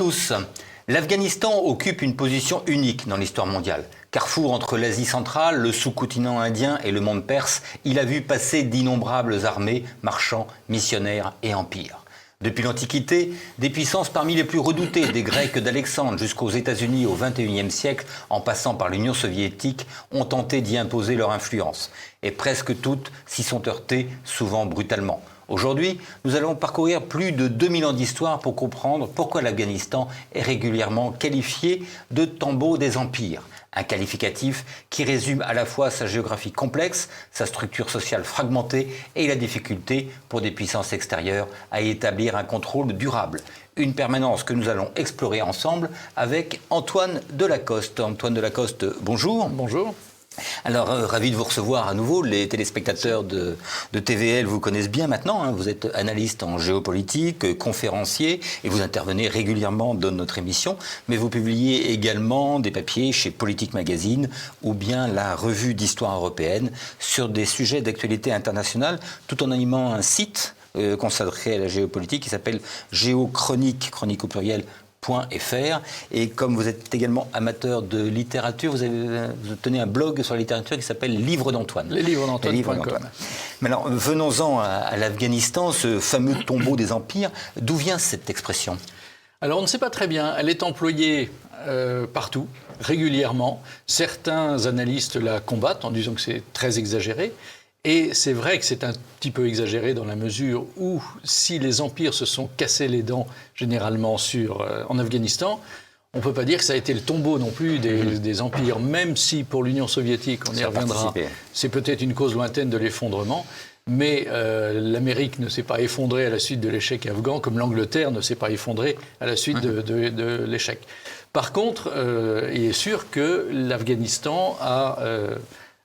tous. L'Afghanistan occupe une position unique dans l'histoire mondiale. Carrefour entre l'Asie centrale, le sous-continent indien et le monde perse, il a vu passer d'innombrables armées, marchands, missionnaires et empires. Depuis l'Antiquité, des puissances parmi les plus redoutées, des Grecs d'Alexandre jusqu'aux États-Unis au XXIe siècle, en passant par l'Union soviétique, ont tenté d'y imposer leur influence. Et presque toutes s'y sont heurtées, souvent brutalement. Aujourd'hui, nous allons parcourir plus de 2000 ans d'histoire pour comprendre pourquoi l'Afghanistan est régulièrement qualifié de tombeau des empires. Un qualificatif qui résume à la fois sa géographie complexe, sa structure sociale fragmentée et la difficulté pour des puissances extérieures à y établir un contrôle durable. Une permanence que nous allons explorer ensemble avec Antoine Delacoste. Antoine Delacoste, bonjour. Bonjour. Alors, ravi de vous recevoir à nouveau. Les téléspectateurs de TVL vous connaissent bien maintenant. Hein. Vous êtes analyste en géopolitique, conférencier, et vous intervenez régulièrement dans notre émission. Mais vous publiez également des papiers chez Politique Magazine ou bien la Revue d'Histoire Européenne sur des sujets d'actualité internationale, tout en animant un site consacré à la géopolitique qui s'appelle Géochronique, chronique au pluriel, .fr. Et comme vous êtes également amateur de littérature, vous tenez un blog sur la littérature qui s'appelle Livres d'Antoine. Les livres d'Antoine.com. Mais alors, venons-en à l'Afghanistan, ce fameux tombeau des empires. D'où vient cette expression ? Alors, on ne sait pas très bien. Elle est employée partout, régulièrement. Certains analystes la combattent en disant que c'est très exagéré. Et c'est vrai que c'est un petit peu exagéré dans la mesure où, si les empires se sont cassés les dents généralement en Afghanistan, on ne peut pas dire que ça a été le tombeau non plus des empires, même si pour l'Union soviétique, on y reviendra, c'est peut-être une cause lointaine de l'effondrement. Mais l'Amérique ne s'est pas effondrée à la suite de l'échec afghan, comme l'Angleterre ne s'est pas effondrée à la suite de l'échec. Par contre, il est sûr que l'Afghanistan a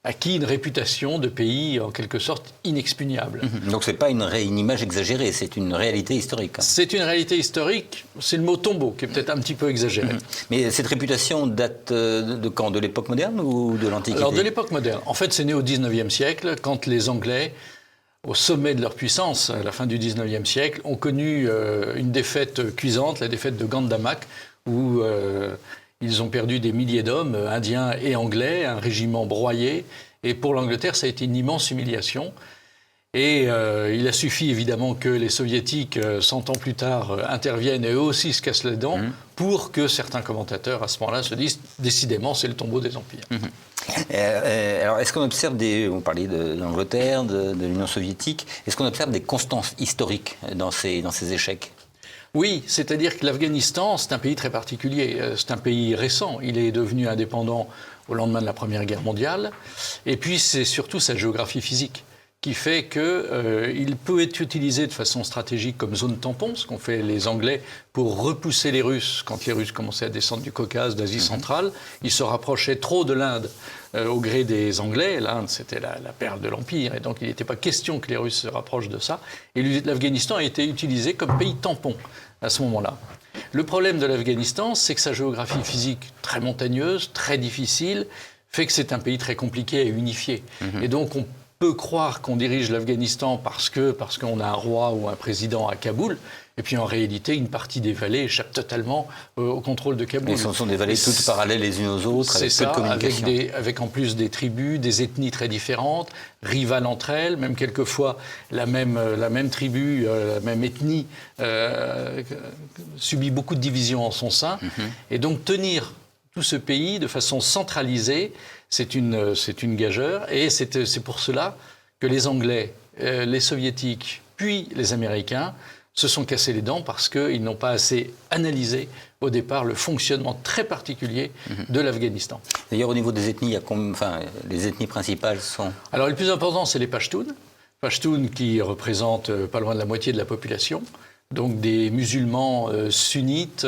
acquis une réputation de pays, en quelque sorte, inexpugnable. Donc ce n'est pas une image exagérée, c'est une réalité historique. C'est une réalité historique, c'est le mot tombeau qui est peut-être un petit peu exagéré. Mais cette réputation date de quand ? De l'époque moderne ou de l'Antiquité ? Alors de l'époque moderne. En fait, c'est né au XIXe siècle, quand les Anglais, au sommet de leur puissance, à la fin du XIXe siècle, ont connu une défaite cuisante, la défaite de Gandamak, où ils ont perdu des milliers d'hommes, indiens et anglais, un régiment broyé. Et pour l'Angleterre, ça a été une immense humiliation. Et il a suffi évidemment que les Soviétiques, 100 ans plus tard, interviennent et eux aussi se cassent les dents pour que certains commentateurs à ce moment-là se disent décidément c'est le tombeau des empires. Alors est-ce qu'on observe vous parlez de l'Angleterre, de l'Union soviétique, est-ce qu'on observe des constances historiques dans ces échecs ? Oui, c'est-à-dire que l'Afghanistan, c'est un pays très particulier. C'est un pays récent. Il est devenu indépendant au lendemain de la Première Guerre mondiale. Et puis, c'est surtout sa géographie physique qui fait qu'il peut être utilisé de façon stratégique comme zone tampon, ce qu'ont fait les Anglais pour repousser les Russes. Quand les Russes commençaient à descendre du Caucase, d'Asie centrale, ils se rapprochaient trop de l'Inde au gré des Anglais. L'Inde, c'était la perle de l'Empire, et donc il n'était pas question que les Russes se rapprochent de ça. Et l'Afghanistan a été utilisé comme pays tampon à ce moment-là. Le problème de l'Afghanistan, c'est que sa géographie physique très montagneuse, très difficile, fait que c'est un pays très compliqué à unifier. Et donc on peut croire qu'on dirige l'Afghanistan parce qu'on a un roi ou un président à Kaboul, et puis en réalité, une partie des vallées échappe totalement au contrôle de Kaboul. Et ce sont des vallées toutes parallèles les unes aux autres, avec peu de communication. Avec en plus des tribus, des ethnies très différentes, rivales entre elles, même quelquefois la même tribu, la même ethnie subit beaucoup de divisions en son sein. Et donc tenir tout ce pays de façon centralisée, c'est une gageure, et c'est pour cela que les Anglais, les Soviétiques, puis les Américains se sont cassés les dents parce qu'ils n'ont pas assez analysé au départ le fonctionnement très particulier de l'Afghanistan. D'ailleurs, au niveau des ethnies, les ethnies principales sont... Alors, les plus importants, c'est les Pashtuns. Pashtuns qui représentent pas loin de la moitié de la population. Donc des musulmans sunnites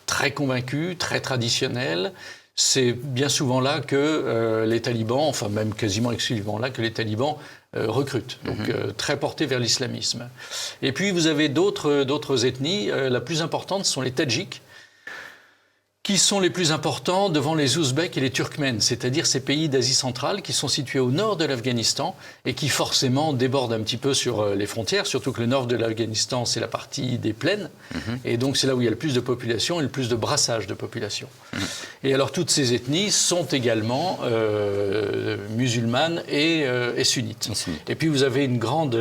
très convaincus, très traditionnels. C'est bien souvent là que les talibans, enfin même quasiment exclusivement là, que les talibans recrutent. Donc très portés vers l'islamisme. Et puis vous avez d'autres ethnies. La plus importante sont les Tadjiks, qui sont les plus importants devant les Ouzbeks et les Turkmènes, c'est-à-dire ces pays d'Asie centrale qui sont situés au nord de l'Afghanistan et qui forcément débordent un petit peu sur les frontières, surtout que le nord de l'Afghanistan, c'est la partie des plaines, et donc c'est là où il y a le plus de population et le plus de brassage de population. Et alors toutes ces ethnies sont également musulmanes et sunnites. Et puis vous avez une grande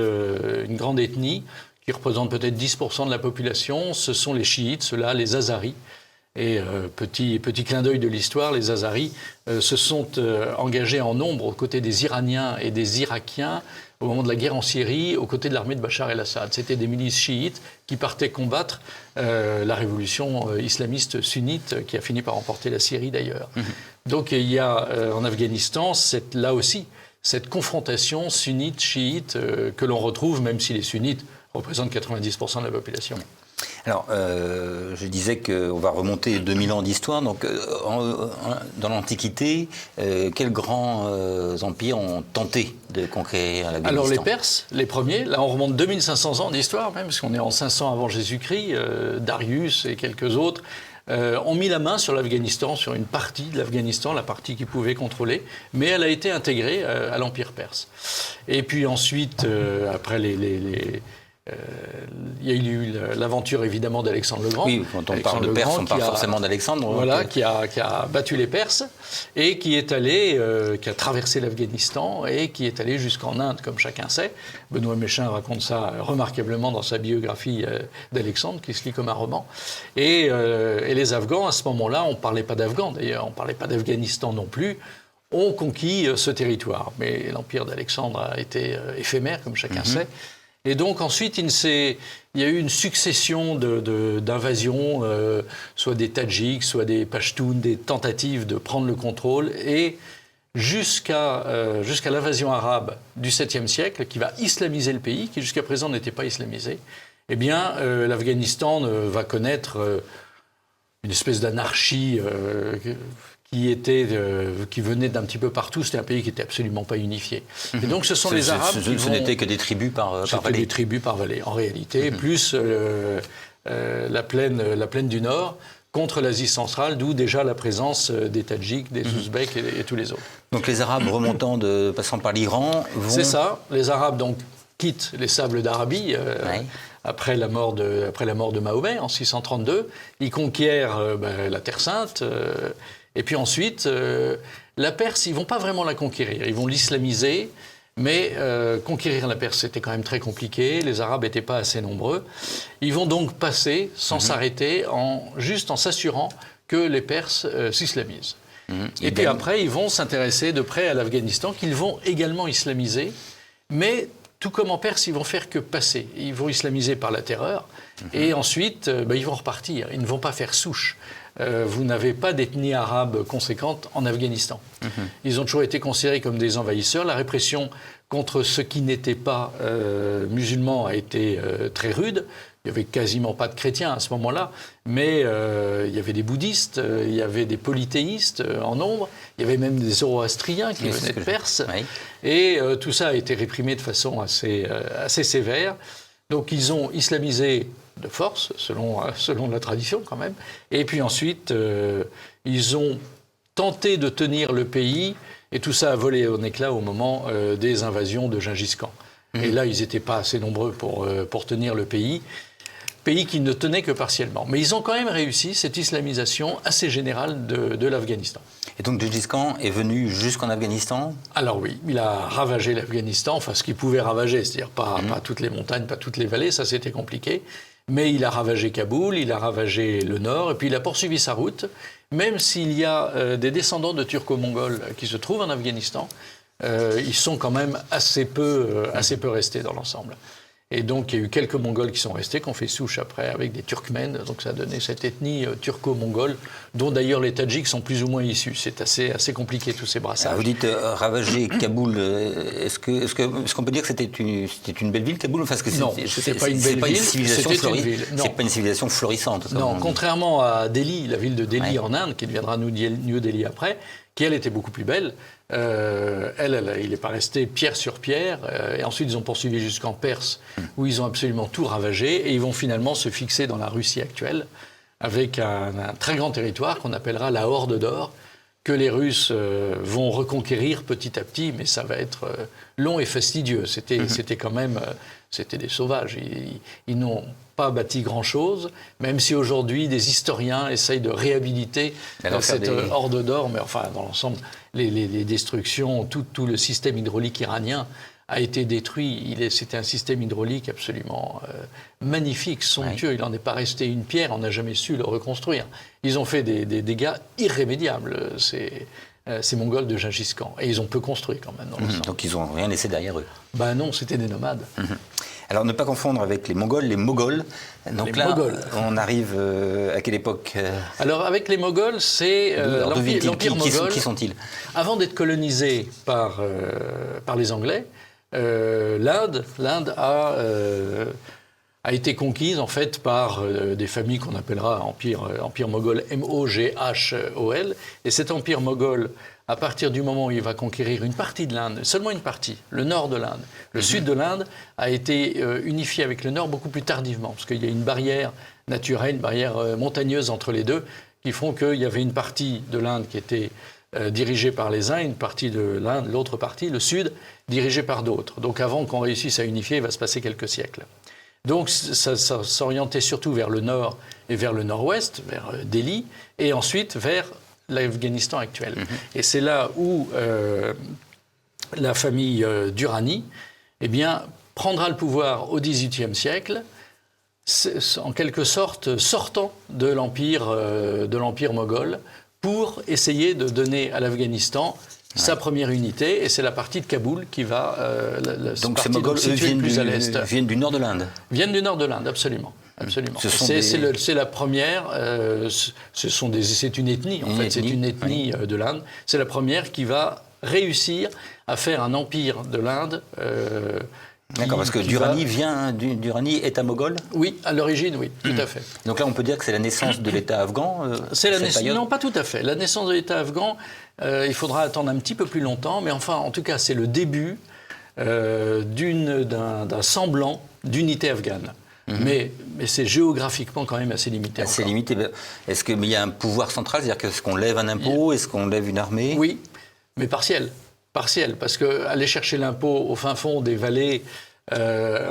ethnie qui représente peut-être 10% de la population, ce sont les chiites, ceux-là, les Azaris. Et petit clin d'œil de l'histoire, les Azaris se sont engagés en nombre aux côtés des Iraniens et des Irakiens au moment de la guerre en Syrie, aux côtés de l'armée de Bachar el-Assad. C'était des milices chiites qui partaient combattre la révolution islamiste sunnite qui a fini par emporter la Syrie d'ailleurs. Donc il y a en Afghanistan, là aussi, cette confrontation sunnite-chiite que l'on retrouve, même si les sunnites représentent 90% de la population. Alors, je disais qu'on va remonter 2000 ans d'histoire. Donc, dans l'Antiquité, quels grands empires ont tenté de conquérir l'Afghanistan? Alors, les Perses, les premiers. Là, on remonte 2500 ans d'histoire, même, parce qu'on est en 500 avant Jésus-Christ. Darius et quelques autres ont mis la main sur l'Afghanistan, sur une partie de l'Afghanistan, la partie qu'ils pouvaient contrôler, mais elle a été intégrée à l'Empire perse. Et puis ensuite, après il y a eu l'aventure évidemment d'Alexandre le Grand. Oui, quand on parle de Perse, on parle forcément d'Alexandre. Voilà, qui a battu les Perses et qui est allé, qui a traversé l'Afghanistan et qui est allé jusqu'en Inde, comme chacun sait. Benoît Méchain raconte ça remarquablement dans sa biographie d'Alexandre, qui se lit comme un roman. Et les Afghans, à ce moment-là, on ne parlait pas d'Afghans d'ailleurs, on ne parlait pas d'Afghanistan non plus, ont conquis ce territoire. Mais l'empire d'Alexandre a été éphémère, comme chacun sait. Et donc ensuite, il y a eu une succession d'invasions, soit des Tadjiks, soit des Pashtuns, des tentatives de prendre le contrôle, et jusqu'à l'invasion arabe du 7e siècle, qui va islamiser le pays, qui jusqu'à présent n'était pas islamisé, eh bien l'Afghanistan va connaître une espèce d'anarchie qui venait d'un petit peu partout. C'était un pays qui n'était absolument pas unifié. Et donc ce sont les Arabes qui Ce n'était que des tribus par vallée. C'était des tribus par vallée, en réalité, plus la plaine du Nord contre l'Asie centrale, d'où déjà la présence des Tadjiks, des Ouzbeks et tous les autres. Donc les Arabes passant par l'Iran vont... C'est ça. Les Arabes donc quittent les sables d'Arabie après la mort de Mahomet en 632. Ils conquièrent la Terre Sainte. Et puis ensuite, la Perse, ils ne vont pas vraiment la conquérir. Ils vont l'islamiser, mais conquérir la Perse, c'était quand même très compliqué. Les Arabes n'étaient pas assez nombreux. Ils vont donc passer, sans s'arrêter, juste en s'assurant que les Perses s'islamisent. Et puis après, ils vont s'intéresser de près à l'Afghanistan, qu'ils vont également islamiser. Mais tout comme en Perse, ils vont faire que passer. Ils vont islamiser par la terreur. Et ensuite, ils vont repartir. Ils ne vont pas faire souche. Vous n'avez pas d'ethnie arabe conséquente en Afghanistan. Ils ont toujours été considérés comme des envahisseurs. La répression contre ceux qui n'étaient pas musulmans a été très rude. Il n'y avait quasiment pas de chrétiens à ce moment-là, mais il y avait des bouddhistes, il y avait des polythéistes en nombre, il y avait même des zoroastriens qui venaient de Perse. Et tout ça a été réprimé de façon assez sévère. Donc ils ont islamisé de force, selon la tradition quand même. Et puis ensuite, ils ont tenté de tenir le pays, et tout ça a volé en éclats au moment des invasions de Gengis Khan. Et là, ils n'étaient pas assez nombreux pour tenir le pays qui ne tenait que partiellement. Mais ils ont quand même réussi cette islamisation assez générale de l'Afghanistan. Et donc Gengis Khan est venu jusqu'en Afghanistan? Alors oui, il a ravagé l'Afghanistan, enfin ce qu'il pouvait ravager, c'est-à-dire pas toutes les montagnes, pas toutes les vallées, ça c'était compliqué. Mais il a ravagé Kaboul, il a ravagé le nord, et puis il a poursuivi sa route, même s'il y a des descendants de Turco-Mongols qui se trouvent en Afghanistan, ils sont quand même assez peu restés dans l'ensemble. Et donc, il y a eu quelques Mongols qui sont restés, qui ont fait souche après avec des Turkmènes. Donc, ça a donné cette ethnie turco-mongole, dont d'ailleurs les Tadjiks sont plus ou moins issus. C'est assez compliqué, tous ces brassages. Alors, vous dites ravager Kaboul. Est-ce qu'on peut dire que c'était une belle ville, Kaboul? Enfin, non, c'était pas une belle ville. C'est pas une civilisation florissante. Non, contrairement à Delhi, la ville de Delhi en Inde, qui deviendra New Delhi après, qui elle était beaucoup plus belle. Il n'est pas resté pierre sur pierre. Et ensuite, ils ont poursuivi jusqu'en Perse, où ils ont absolument tout ravagé. Et ils vont finalement se fixer dans la Russie actuelle, avec un très grand territoire qu'on appellera la Horde d'Or, que les Russes vont reconquérir petit à petit, mais ça va être long et fastidieux. C'était quand même, c'était des sauvages. Ils n'ont pas bâti grand-chose, même si aujourd'hui des historiens essayent de réhabiliter cette Horde d'Or, mais enfin dans l'ensemble, les destructions, tout le système hydraulique iranien a été détruit. C'était un système hydraulique absolument magnifique, somptueux. Il n'en est pas resté une pierre, on n'a jamais su le reconstruire. Ils ont fait des dégâts irrémédiables, ces Mongols de Gengis Khan. Et ils ont peu construit quand même. Donc ils n'ont rien laissé derrière eux. Ben non, c'était des nomades. Alors ne pas confondre avec les Mongols, les Moghols. Donc là, Moghols. On arrive à quelle époque Alors avec les Moghols, c'est l'Empire moghol. Qui sont-ils? Avant d'être colonisé par les Anglais, l'Inde a été conquise en fait par des familles qu'on appellera empire moghol, M-O-G-H-O-L. Et cet empire moghol, à partir du moment où il va conquérir une partie de l'Inde, seulement une partie, le nord de l'Inde, le sud de l'Inde a été unifié avec le nord beaucoup plus tardivement, parce qu'il y a une barrière naturelle, une barrière montagneuse entre les deux, qui font qu'il y avait une partie de l'Inde qui était dirigée par les uns, une partie de l'Inde, l'autre partie, le sud, dirigée par d'autres. Donc avant qu'on réussisse à unifier, il va se passer quelques siècles. Donc ça s'orientait surtout vers le nord et vers le nord-ouest, vers Delhi, et ensuite vers l'Afghanistan actuel. Et c'est là où la famille Durrani prendra le pouvoir au XVIIIe siècle, en quelque sorte sortant de l'empire moghol, pour essayer de donner à l'Afghanistan sa première unité, et c'est la partie de Kaboul qui va donc ces Moghols viennent du nord de l'Inde. Viennent du nord de l'Inde, absolument. Absolument. C'est la première, c'est une ethnie, en fait, c'est une ethnie de l'Inde. C'est la première qui va réussir à faire un empire de l'Inde. D'accord, parce que Durrani est un moghol? Oui, à l'origine, oui, tout à fait. Donc là, on peut dire que c'est la naissance de l'État afghan? Non, pas tout à fait. La naissance de l'État afghan, il faudra attendre un petit peu plus longtemps, mais enfin, en tout cas, c'est le début d'un semblant d'unité afghane. Mais c'est géographiquement quand même assez limité. Assez limité. Est-ce qu'il y a un pouvoir central? C'est-à-dire est-ce qu'on lève un impôt? Est-ce qu'on lève une armée? Oui, mais partiel. Partiel, parce qu'aller chercher l'impôt au fin fond des vallées,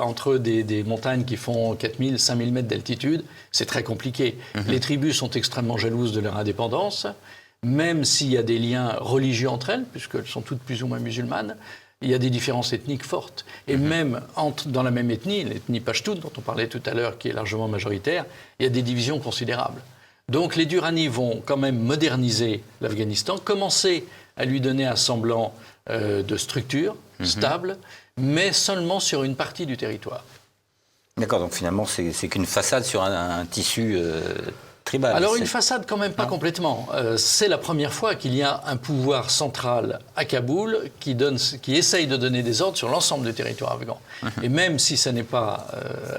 entre des montagnes qui font 4000, 5000 mètres d'altitude, c'est très compliqué. Les tribus sont extrêmement jalouses de leur indépendance, même s'il y a des liens religieux entre elles, puisqu'elles sont toutes plus ou moins musulmanes. Il y a des différences ethniques fortes. Et même dans la même ethnie, l'ethnie Pashtun, dont on parlait tout à l'heure, qui est largement majoritaire, il y a des divisions considérables. Donc les Durrani vont quand même moderniser l'Afghanistan, commencer à lui donner un semblant de structure stable, mais seulement sur une partie du territoire. D'accord, donc finalement c'est qu'une façade sur un tissu tribal. Alors une façade quand même pas complètement. C'est la première fois qu'il y a un pouvoir central à Kaboul qui essaye de donner des ordres sur l'ensemble du territoire afghan. Et même si ça n'est pas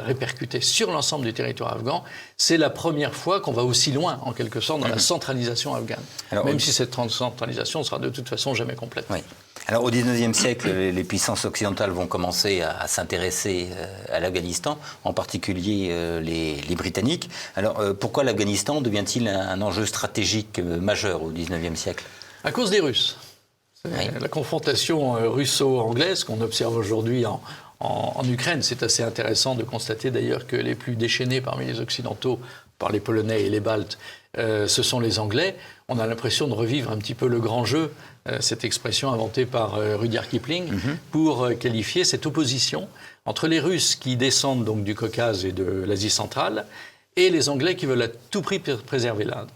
répercuté sur l'ensemble du territoire afghan, c'est la première fois qu'on va aussi loin, en quelque sorte, dans la centralisation afghane. Alors, même si cette centralisation sera de toute façon jamais complète. Oui. Alors au XIXe siècle, les puissances occidentales vont commencer à s'intéresser à l'Afghanistan, en particulier les Britanniques. Alors pourquoi l'Afghanistan devient-il un enjeu stratégique majeur au XIXe siècle? À cause des Russes. La confrontation russo-anglaise qu'on observe aujourd'hui en Ukraine, c'est assez intéressant de constater d'ailleurs que les plus déchaînés parmi les Occidentaux, par les Polonais et les Baltes, ce sont les Anglais. On a l'impression de revivre un petit peu le grand jeu, cette expression inventée par Rudyard Kipling, pour qualifier cette opposition entre les Russes qui descendent donc du Caucase et de l'Asie centrale et les Anglais qui veulent à tout prix préserver l'Inde.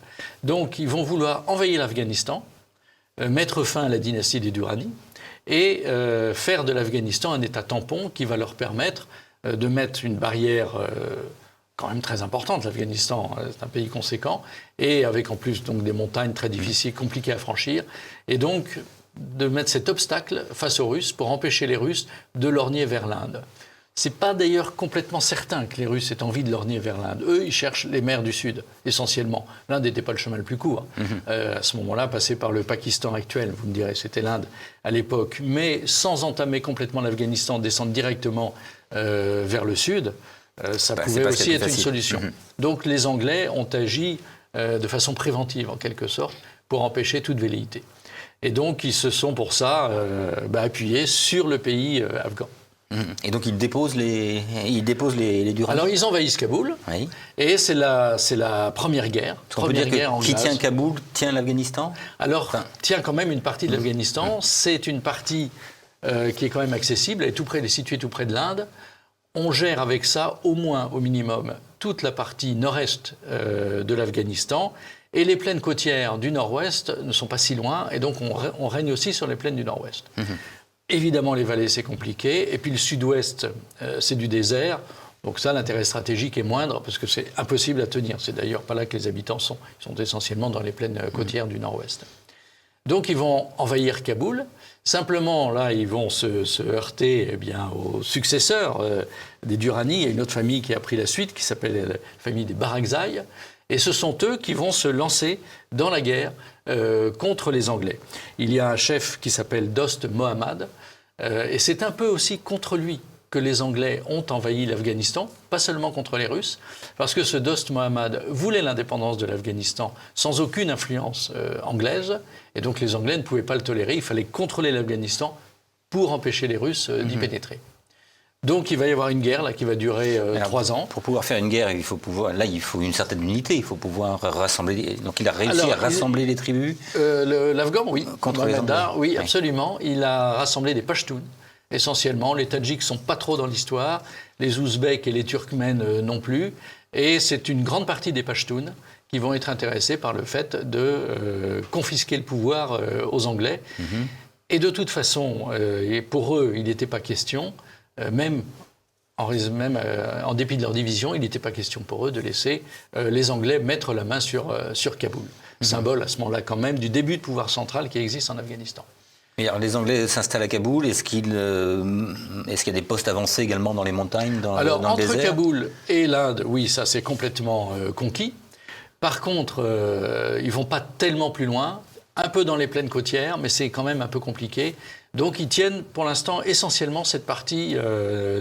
Donc ils vont vouloir envahir l'Afghanistan, mettre fin à la dynastie des Durrani et faire de l'Afghanistan un État tampon qui va leur permettre de mettre une barrière quand même très importante. L'Afghanistan, c'est un pays conséquent, et avec en plus donc des montagnes très difficiles, compliquées à franchir, et donc de mettre cet obstacle face aux Russes pour empêcher les Russes de lorgner vers l'Inde. C'est pas d'ailleurs complètement certain que les Russes aient envie de lorgner vers l'Inde. Eux, ils cherchent les mers du Sud, essentiellement. L'Inde n'était pas le chemin le plus court. À ce moment-là, passer par le Pakistan actuel, vous me direz, c'était l'Inde à l'époque, mais sans entamer complètement l'Afghanistan, descendre directement vers le Sud. ça pouvait aussi être une solution. Donc les Anglais ont agi de façon préventive, en quelque sorte, pour empêcher toute velléité. Et donc, ils se sont pour ça appuyés sur le pays afghan. Et donc, ils déposent les Durrani. Alors, ils envahissent Kaboul, oui. Et c'est la première guerre. On peut dire que qui tient Kaboul tient l'Afghanistan. Alors, tient quand même une partie de l'Afghanistan. C'est une partie qui est quand même accessible, elle est située tout près de l'Inde. On gère avec ça, au moins, au minimum, toute la partie nord-est de l'Afghanistan. Et les plaines côtières du nord-ouest ne sont pas si loin, et donc on règne aussi sur les plaines du nord-ouest. Évidemment, les vallées, c'est compliqué. Et puis le sud-ouest, c'est du désert. Donc ça, l'intérêt stratégique est moindre, parce que c'est impossible à tenir. C'est d'ailleurs pas là que les habitants sont. Ils sont essentiellement dans les plaines côtières du nord-ouest. Donc ils vont envahir Kaboul. Simplement, là, ils vont se heurter aux successeurs des Durrani. Il y a une autre famille qui a pris la suite, qui s'appelle la famille des Barakzai. Et ce sont eux qui vont se lancer dans la guerre contre les Anglais. Il y a un chef qui s'appelle Dost Mohammad, et c'est un peu aussi contre lui que les Anglais ont envahi l'Afghanistan, pas seulement contre les Russes, parce que ce Dost Mohammad voulait l'indépendance de l'Afghanistan sans aucune influence anglaise, et donc les Anglais ne pouvaient pas le tolérer, il fallait contrôler l'Afghanistan pour empêcher les Russes d'y pénétrer. Donc il va y avoir une guerre là, qui va durer 3 ans. Pour pouvoir faire une guerre, il faut une certaine unité, il faut pouvoir rassembler. Donc il a réussi à rassembler les tribus. L'Afghan, oui. Contre les Anglais. Oui, absolument. Il a rassemblé des Pashtuns, essentiellement. Les Tadjiks sont pas trop dans l'histoire, les Ouzbeks et les Turkmènes non plus. Et c'est une grande partie des Pashtuns qui vont être intéressés par le fait de confisquer le pouvoir aux Anglais. Et de toute façon, pour eux, il n'était pas question. Même en dépit de leur division, il n'était pas question pour eux de laisser les Anglais mettre la main sur Kaboul. Symbole à ce moment-là quand même du début de pouvoir central qui existe en Afghanistan. Et alors, les Anglais s'installent à Kaboul. Est-ce qu'il y a des postes avancés également dans les montagnes, dans le désert ? Alors, entre Kaboul et l'Inde, oui, ça c'est complètement conquis. Par contre, ils ne vont pas tellement plus loin. Un peu dans les plaines côtières, mais c'est quand même un peu compliqué. Donc ils tiennent pour l'instant essentiellement cette partie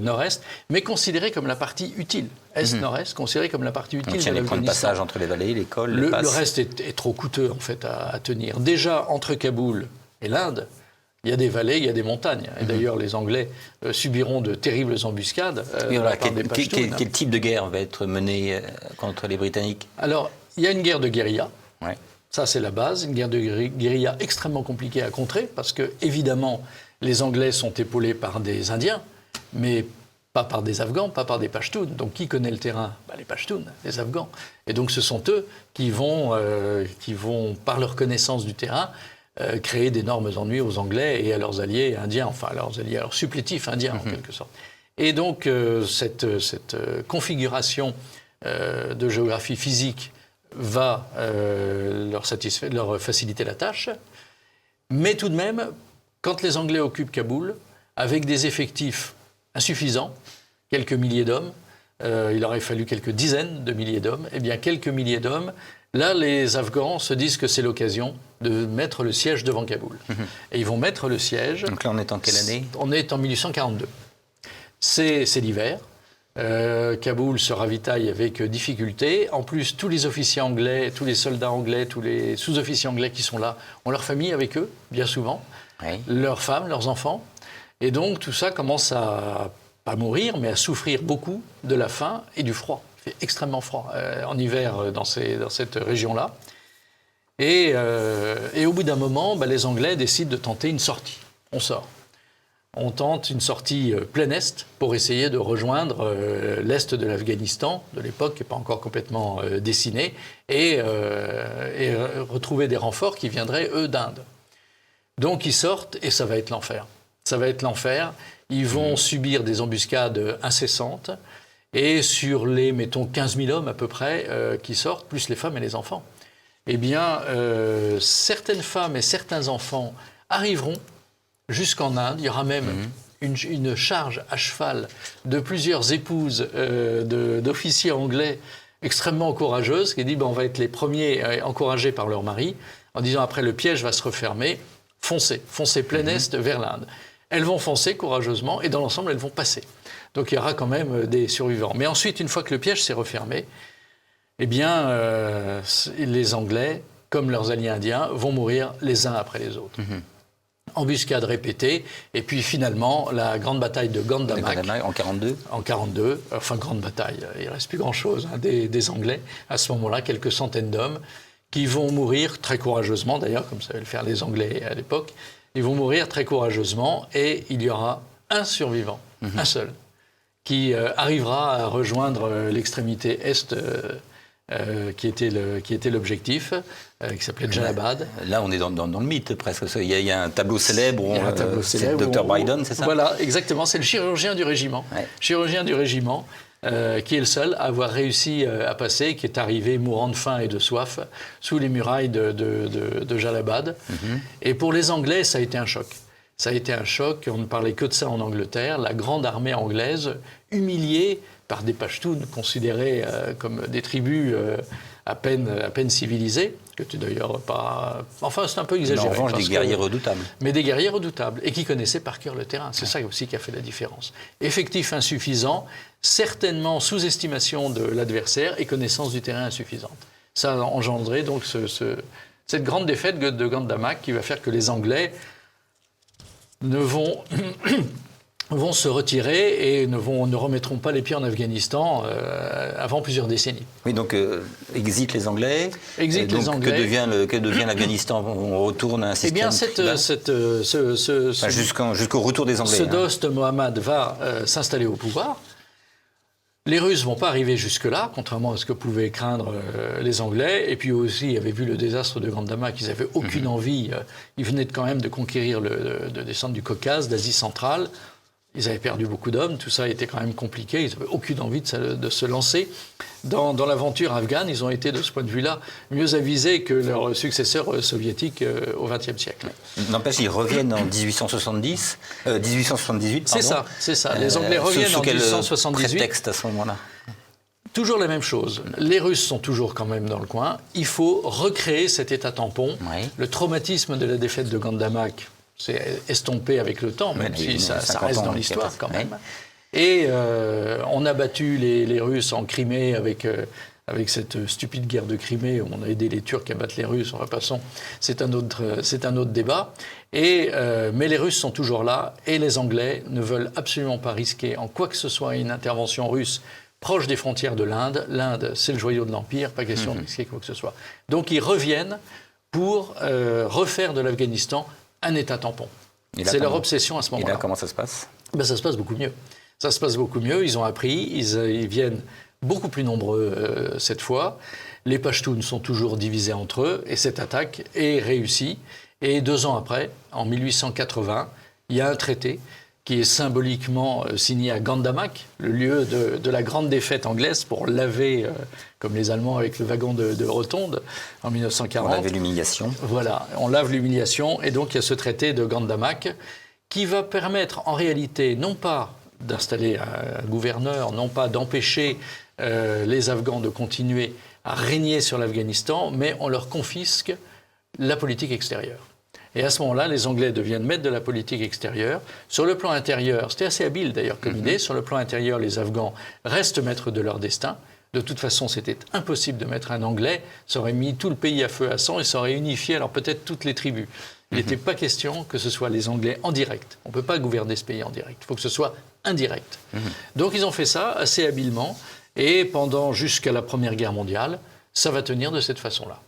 nord-est, mais considérée comme la partie utile. Est-nord-est, considérée comme la partie utile. Donc il y a les points de passage entre les vallées, les cols, le reste est trop coûteux en fait à tenir. Déjà entre Kaboul et l'Inde, il y a des vallées, il y a des montagnes. Et d'ailleurs les Anglais subiront de terribles embuscades. Quel type de guerre va être menée contre les Britanniques ? Alors il y a une guerre de guérilla. Ouais. Ça, c'est la base, une guerre de guérilla extrêmement compliquée à contrer, parce que, évidemment, les Anglais sont épaulés par des Indiens, mais pas par des Afghans, pas par des Pashtuns. Donc, qui connaît le terrain ? Les Pashtuns, les Afghans. Et donc, ce sont eux qui vont par leur connaissance du terrain, créer d'énormes ennuis aux Anglais et à leurs alliés indiens, enfin, à leurs supplétifs indiens, en quelque sorte. Et donc, cette configuration de géographie physique va leur faciliter la tâche. Mais tout de même, quand les Anglais occupent Kaboul, avec des effectifs insuffisants, quelques milliers d'hommes, il aurait fallu quelques dizaines de milliers d'hommes, eh bien quelques milliers d'hommes, là les Afghans se disent que c'est l'occasion de mettre le siège devant Kaboul. Et ils vont mettre le siège... Donc là on est en quelle année ? On est en 1842. C'est l'hiver. Kaboul se ravitaille avec difficulté. En plus, tous les officiers anglais, tous les soldats anglais, tous les sous-officiers anglais qui sont là ont leur famille avec eux, bien souvent, leurs femmes, leurs enfants. Et donc, tout ça commence à pas mourir, mais à souffrir beaucoup de la faim et du froid. Il fait extrêmement froid en hiver dans cette région-là. Et au bout d'un moment, les Anglais décident de tenter une sortie. On sort. On tente une sortie plein Est pour essayer de rejoindre l'Est de l'Afghanistan, de l'époque qui n'est pas encore complètement dessiné, et retrouver des renforts qui viendraient, eux, d'Inde. Donc ils sortent et ça va être l'enfer. Ça va être l'enfer. Ils vont subir des embuscades incessantes et sur les, mettons, 15 000 hommes à peu près qui sortent, plus les femmes et les enfants, eh bien, certaines femmes et certains enfants arriveront jusqu'en Inde. Il y aura même une charge à cheval de plusieurs épouses d'officiers anglais extrêmement courageuses qui disent on va être les premiers encouragés par leur mari en disant après le piège va se refermer, foncez plein Est vers l'Inde. elles vont foncer courageusement et dans l'ensemble, elles vont passer. Donc il y aura quand même des survivants. Mais ensuite, une fois que le piège s'est refermé, eh bien, les Anglais, comme leurs alliés indiens, vont mourir les uns après les autres. Embuscade répétée, et puis finalement, la grande bataille de Gandamak. En 42 En 42, enfin grande bataille, il ne reste plus grand-chose des Anglais. À ce moment-là, quelques centaines d'hommes qui vont mourir très courageusement, d'ailleurs, comme savaient le faire les Anglais à l'époque. Ils vont mourir très courageusement, et il y aura un survivant, un seul, qui arrivera à rejoindre l'extrémité est qui était l'objectif, qui s'appelait Jalabad. Là, on est dans le mythe presque. Il y a un tableau célèbre où c'est Dr. Brydon, c'est ça? Voilà, exactement. C'est le chirurgien du régiment. Ouais. Chirurgien du régiment, qui est le seul à avoir réussi à passer, qui est arrivé mourant de faim et de soif sous les murailles de Jalabad. Et pour les Anglais, ça a été un choc. Ça a été un choc. On ne parlait que de ça en Angleterre. La grande armée anglaise, humiliée par des Pashtuns considérés comme des tribus à peine civilisées, que tu d'ailleurs pas... Enfin, c'est un peu exagéré. Mais en revanche, des guerriers redoutables. Mais des guerriers redoutables, et qui connaissaient par cœur le terrain. C'est ça aussi qui a fait la différence. Effectif insuffisant, certainement sous-estimation de l'adversaire et connaissance du terrain insuffisante. Ça a engendré donc cette grande défaite de Gandamak qui va faire que les Anglais vont se retirer et ne remettront pas les pieds en Afghanistan avant plusieurs décennies. Oui, donc exit les Anglais. Exit les Anglais. Que devient l'Afghanistan? On retourne à un système... Eh bien, jusqu'au retour des Anglais. Ce Dost Mohammad va s'installer au pouvoir. Les Russes ne vont pas arriver jusque-là, contrairement à ce que pouvaient craindre les Anglais. Et puis aussi, ils avaient vu le désastre de Gandamak, ils n'avaient aucune envie. Ils venaient quand même de conquérir, de descendre du Caucase, d'Asie centrale. Ils avaient perdu beaucoup d'hommes, tout ça était quand même compliqué, ils n'avaient aucune envie de se lancer dans l'aventure afghane. Ils ont été, de ce point de vue-là, mieux avisés que leurs successeurs soviétiques au XXe siècle. N'empêche, ils reviennent en 1878. C'est ça. Les Anglais reviennent en 1878. Sous quel prétexte à ce moment-là? Toujours la même chose. Les Russes sont toujours quand même dans le coin. Il faut recréer cet état tampon. Oui. Le traumatisme de la défaite de Gandamak, c'est estompé avec le temps, même si ça reste dans l'histoire quand même. Et on a battu les Russes en Crimée avec cette stupide guerre de Crimée où on a aidé les Turcs à battre les Russes. Enfin, passons, c'est un autre débat. Mais les Russes sont toujours là et les Anglais ne veulent absolument pas risquer en quoi que ce soit une intervention russe proche des frontières de l'Inde. L'Inde, c'est le joyau de l'Empire, pas question de risquer quoi que ce soit. Donc ils reviennent pour refaire de l'Afghanistan un état tampon. C'est leur obsession à ce moment-là. Et là, comment ça se passe? Ça se passe beaucoup mieux. Ça se passe beaucoup mieux. Ils ont appris, ils viennent beaucoup plus nombreux cette fois. Les Pashtuns sont toujours divisés entre eux et cette attaque est réussie. Et 2 ans après, en 1880, il y a un traité qui est symboliquement signé à Gandamak, le lieu de la grande défaite anglaise pour laver, comme les Allemands avec le wagon de Rotonde, en 1940. On lavait l'humiliation. Voilà, on lave l'humiliation. Et donc, il y a ce traité de Gandamak qui va permettre, en réalité, non pas d'installer un gouverneur, non pas d'empêcher les Afghans de continuer à régner sur l'Afghanistan, mais on leur confisque la politique extérieure. Et à ce moment-là, les Anglais deviennent maîtres de la politique extérieure. Sur le plan intérieur, c'était assez habile d'ailleurs comme idée, sur le plan intérieur, les Afghans restent maîtres de leur destin. De toute façon, c'était impossible de mettre un Anglais. Ça aurait mis tout le pays à feu à sang et ça aurait unifié alors peut-être toutes les tribus. Il n'était pas question que ce soit les Anglais en direct. On ne peut pas gouverner ce pays en direct. Il faut que ce soit indirect. Donc ils ont fait ça assez habilement. Et jusqu'à la Première Guerre mondiale, ça va tenir de cette façon-là.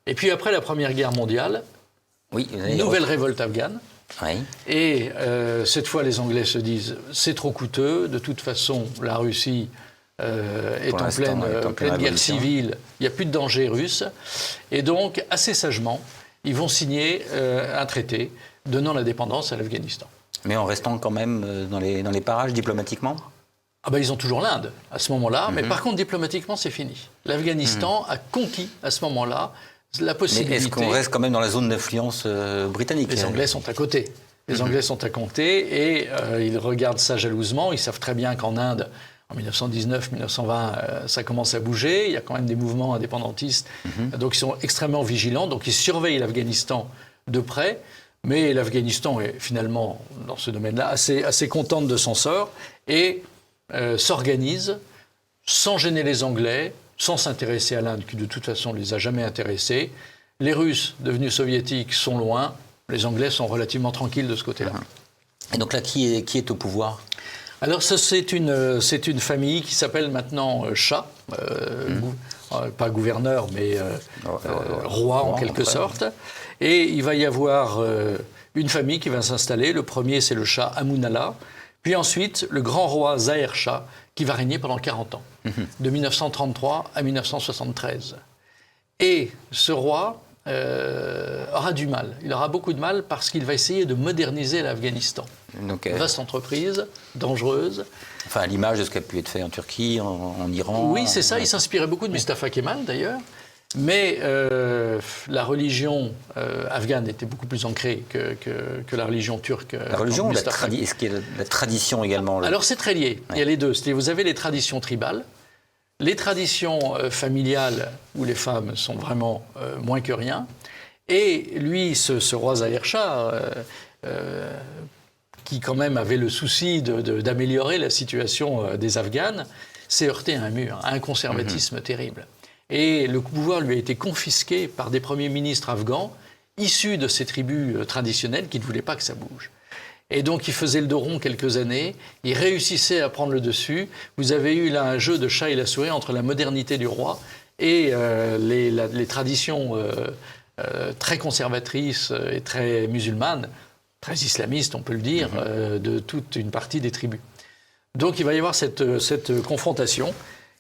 Et puis après la Première Guerre mondiale, nouvelle révolte afghane. Oui. Et cette fois, les Anglais se disent c'est trop coûteux. De toute façon, la Russie est en pleine guerre civile. Il n'y a plus de danger russe. Et donc, assez sagement, ils vont signer un traité donnant l'indépendance à l'Afghanistan. Mais en restant quand même dans les parages diplomatiquement? Ils ont toujours l'Inde à ce moment-là. Mais par contre, diplomatiquement, c'est fini. L'Afghanistan a conquis à ce moment-là la possibilité... Mais est-ce qu'on reste quand même dans la zone d'influence britannique? Les Anglais sont à côté. Les Anglais sont à côté et ils regardent ça jalousement. Ils savent très bien qu'en Inde, en 1919-1920, ça commence à bouger. Il y a quand même des mouvements indépendantistes. Donc ils sont extrêmement vigilants. Donc ils surveillent l'Afghanistan de près. Mais l'Afghanistan est finalement, dans ce domaine-là, assez contente de son sort et s'organise sans gêner les Anglais, sans s'intéresser à l'Inde, qui de toute façon ne les a jamais intéressés. Les Russes, devenus soviétiques, sont loin. Les Anglais sont relativement tranquilles de ce côté-là. Et donc là, qui est au pouvoir ? Alors ça, c'est une famille qui s'appelle maintenant Shah, pas gouverneur, mais roi en quelque sorte. Et il va y avoir une famille qui va s'installer. Le premier, c'est le Shah Amun-Allah. Puis ensuite, le grand roi Zahir Shah, qui va régner pendant 40 ans, de 1933 à 1973. Et ce roi aura du mal. Il aura beaucoup de mal parce qu'il va essayer de moderniser l'Afghanistan. Donc, vaste entreprise, dangereuse. Enfin, à l'image de ce qui a pu être fait en Turquie, en Iran. Oui, c'est ça. Il s'inspirait beaucoup de Mustafa Kemal, d'ailleurs. Mais la religion afghane était beaucoup plus ancrée que la religion turque. La religion ou est-ce qu'il y a la tradition également Alors c'est très lié, il y a les deux. Vous avez les traditions tribales, les traditions familiales où les femmes sont vraiment moins que rien. Et lui, ce roi Zahir Shah, qui quand même avait le souci d'améliorer la situation des Afghanes, s'est heurté à un mur, à un conservatisme terrible. Et le pouvoir lui a été confisqué par des premiers ministres afghans issus de ces tribus traditionnelles qui ne voulaient pas que ça bouge. Et donc il faisait le dos rond quelques années, il réussissait à prendre le dessus. Vous avez eu là un jeu de chat et la souris entre la modernité du roi et les traditions très conservatrices et très musulmanes, très islamistes on peut le dire, de toute une partie des tribus. Donc il va y avoir cette confrontation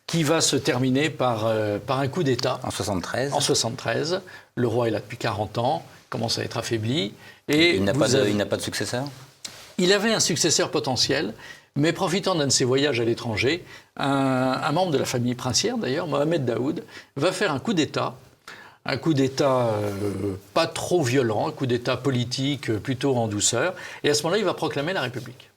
qui va se terminer par un coup d'État. En 73. En 73. Le roi est là depuis 40 ans, commence à être affaibli. Et il n'a pas de successeur ? Il avait un successeur potentiel, mais profitant d'un de ses voyages à l'étranger, un membre de la famille princière d'ailleurs, Mohamed Daoud, va faire un coup d'État. Un coup d'État pas trop violent, un coup d'État politique plutôt en douceur. Et à ce moment-là, il va proclamer la République.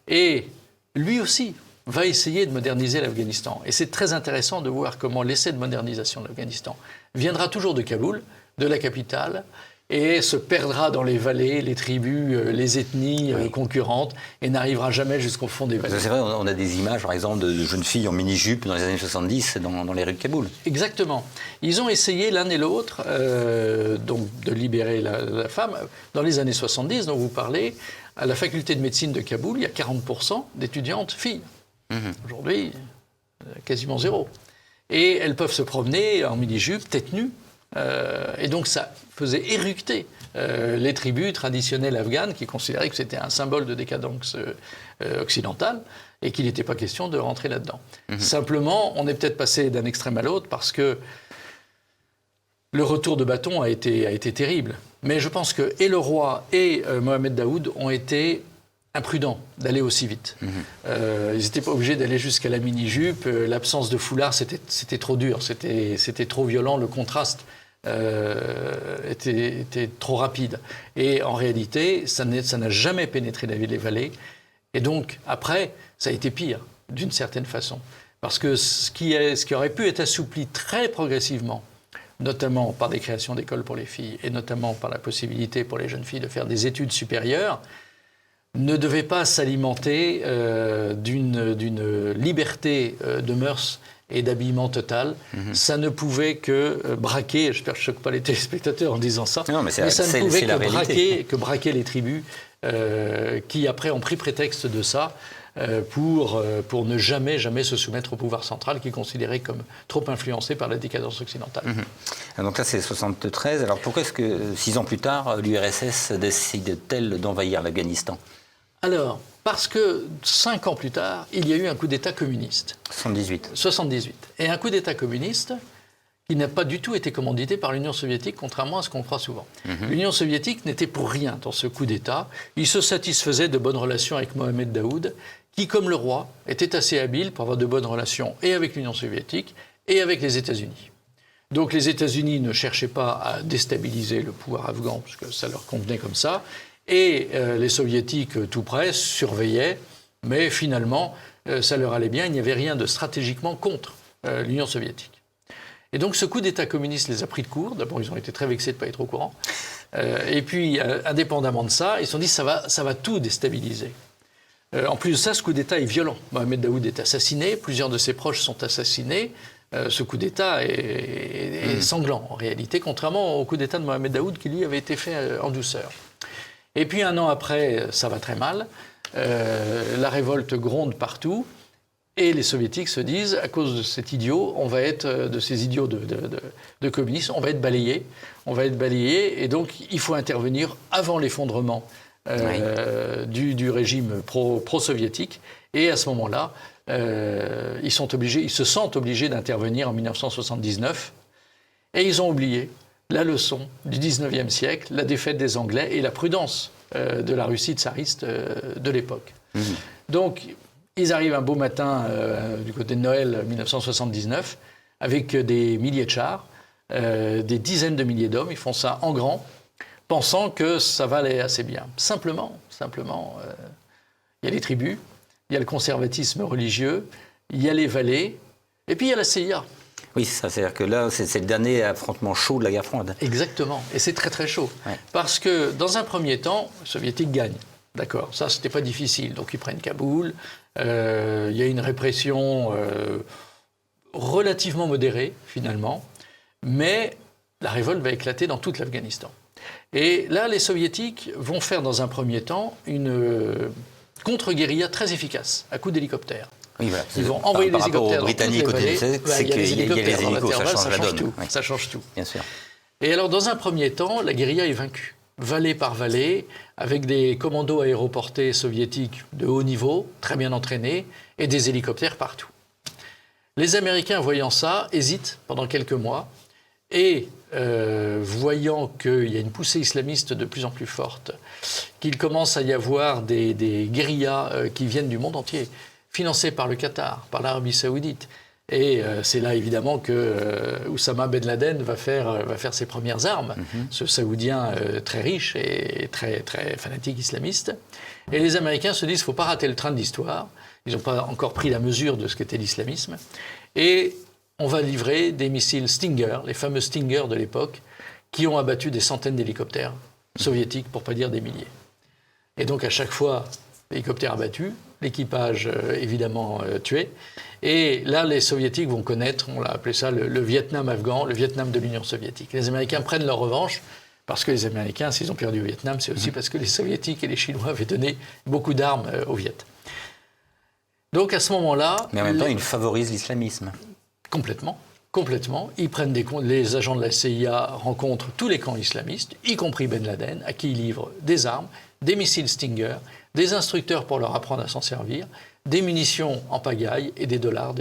Et lui aussi va essayer de moderniser l'Afghanistan. Et c'est très intéressant de voir comment l'essai de modernisation de l'Afghanistan viendra toujours de Kaboul, de la capitale, et se perdra dans les vallées, les tribus, les ethnies concurrentes, et n'arrivera jamais jusqu'au fond des vallées. C'est vrai, on a des images, par exemple, de jeunes filles en mini-jupe dans les années 70 dans les rues de Kaboul. Exactement. Ils ont essayé l'un et l'autre donc de libérer la femme. Dans les années 70, dont vous parlez, à la faculté de médecine de Kaboul, il y a 40% d'étudiantes filles. Aujourd'hui, quasiment zéro. Et elles peuvent se promener en mini-jupe, tête nue. Et donc ça faisait éructer les tribus traditionnelles afghanes qui considéraient que c'était un symbole de décadence occidentale et qu'il n'était pas question de rentrer là-dedans. Simplement, on est peut-être passé d'un extrême à l'autre parce que le retour de bâton a été terrible. Mais je pense que et le roi et Mohamed Daoud ont été imprudents d'aller aussi vite. Ils n'étaient pas obligés d'aller jusqu'à la mini-jupe. L'absence de foulard, c'était trop dur, c'était trop violent. Le contraste était trop rapide. Et en réalité, ça n'a jamais pénétré la ville des vallées. Et donc, après, ça a été pire, d'une certaine façon. Parce que ce qui aurait pu être assoupli très progressivement, notamment par des créations d'écoles pour les filles, et notamment par la possibilité pour les jeunes filles de faire des études supérieures, ne devait pas s'alimenter d'une liberté de mœurs et d'habillement total. Ça ne pouvait que braquer, j'espère que je ne choque pas les téléspectateurs en disant ça, non, mais ça ne pouvait que braquer les tribus qui après ont pris prétexte de ça pour ne jamais se soumettre au pouvoir central qui est considéré comme trop influencé par la décadence occidentale. Donc là c'est 73, alors pourquoi est-ce que 6 ans plus tard l'URSS décide-t-elle d'envahir l'Afghanistan ? Alors, parce que 5 ans plus tard, il y a eu un coup d'État communiste. 78. Et un coup d'État communiste qui n'a pas du tout été commandité par l'Union soviétique, contrairement à ce qu'on croit souvent. L'Union soviétique n'était pour rien dans ce coup d'État. Il se satisfaisait de bonnes relations avec Mohamed Daoud, qui, comme le roi, était assez habile pour avoir de bonnes relations et avec l'Union soviétique et avec les États-Unis. Donc les États-Unis ne cherchaient pas à déstabiliser le pouvoir afghan, parce que ça leur convenait comme ça. Et les soviétiques, tout près, surveillaient, mais finalement, ça leur allait bien. Il n'y avait rien de stratégiquement contre l'Union soviétique. Et donc ce coup d'État communiste les a pris de court. D'abord, ils ont été très vexés de ne pas être au courant. Et puis, indépendamment de ça, ils se sont dit ça va tout déstabiliser. En plus de ça, ce coup d'État est violent. Mohamed Daoud est assassiné, plusieurs de ses proches sont assassinés. Ce coup d'État est sanglant, en réalité, contrairement au coup d'État de Mohamed Daoud qui, lui, avait été fait en douceur. Et puis, un an après, ça va très mal. La révolte gronde partout. Et les soviétiques se disent, à cause de cet idiot, de ces idiots de communistes, on va être balayés. On va être balayés. Et donc, il faut intervenir avant l'effondrement du régime pro-soviétique. Et à ce moment-là, ils se sentent obligés d'intervenir en 1979. Et ils ont oublié la leçon du 19e siècle, la défaite des Anglais et la prudence de la Russie tsariste de l'époque. Donc, ils arrivent un beau matin du côté de Noël 1979 avec des milliers de chars, des dizaines de milliers d'hommes. Ils font ça en grand, pensant que ça va aller assez bien. Simplement, il y a les tribus, il y a le conservatisme religieux, il y a les vallées, et puis il y a la CIA. Oui, c'est ça. C'est-à-dire que là, c'est le dernier affrontement chaud de la guerre froide. Exactement. Et c'est très très chaud. Ouais. Parce que dans un premier temps, les soviétiques gagnent. D'accord, ça c'était pas difficile. Donc ils prennent Kaboul. Il y a une répression relativement modérée finalement, mais la révolte va éclater dans toute l'Afghanistan. Et là, les soviétiques vont faire dans un premier temps une contre-guérilla très efficace à coups d'hélicoptères. Oui, voilà. Ils vont envoyer des hélicoptères aux Britanniques, dans toutes les vallées. c'est qu'il y a les hélicos, ça change la donne. Tout, oui. Ça change tout. Bien sûr. Et alors, dans un premier temps, la guérilla est vaincue. Vallée par vallée, avec des commandos aéroportés soviétiques de haut niveau, très bien entraînés, et des hélicoptères partout. Les Américains, voyant ça, hésitent pendant quelques mois, et voyant qu'il y a une poussée islamiste de plus en plus forte, qu'il commence à y avoir des guérillas qui viennent du monde entier, financées par le Qatar, par l'Arabie Saoudite. Et c'est là, évidemment, que Oussama Ben Laden va faire ses premières armes, ce Saoudien très riche et très, très fanatique islamiste. Et les Américains se disent qu'il ne faut pas rater le train de l'histoire. Ils n'ont pas encore pris la mesure de ce qu'était l'islamisme. Et on va livrer des missiles Stinger, les fameux Stinger de l'époque, qui ont abattu des centaines d'hélicoptères soviétiques, pour ne pas dire des milliers. Et donc, à chaque fois, l'hélicoptère abattu, l'équipage évidemment tué. Et là, les soviétiques vont connaître, on l'a appelé ça le Vietnam afghan, le Vietnam de l'Union soviétique. Les Américains prennent leur revanche, parce que les Américains, s'ils ont perdu au Vietnam, c'est aussi parce que les Soviétiques et les Chinois avaient donné beaucoup d'armes aux Viet. Donc à ce moment-là... Mais en même temps, ils favorisent l'islamisme. Complètement. Ils prennent les agents de la CIA rencontrent tous les camps islamistes, y compris Ben Laden, à qui ils livrent des armes, des missiles Stinger, des instructeurs pour leur apprendre à s'en servir, des munitions en pagaille et des dollars.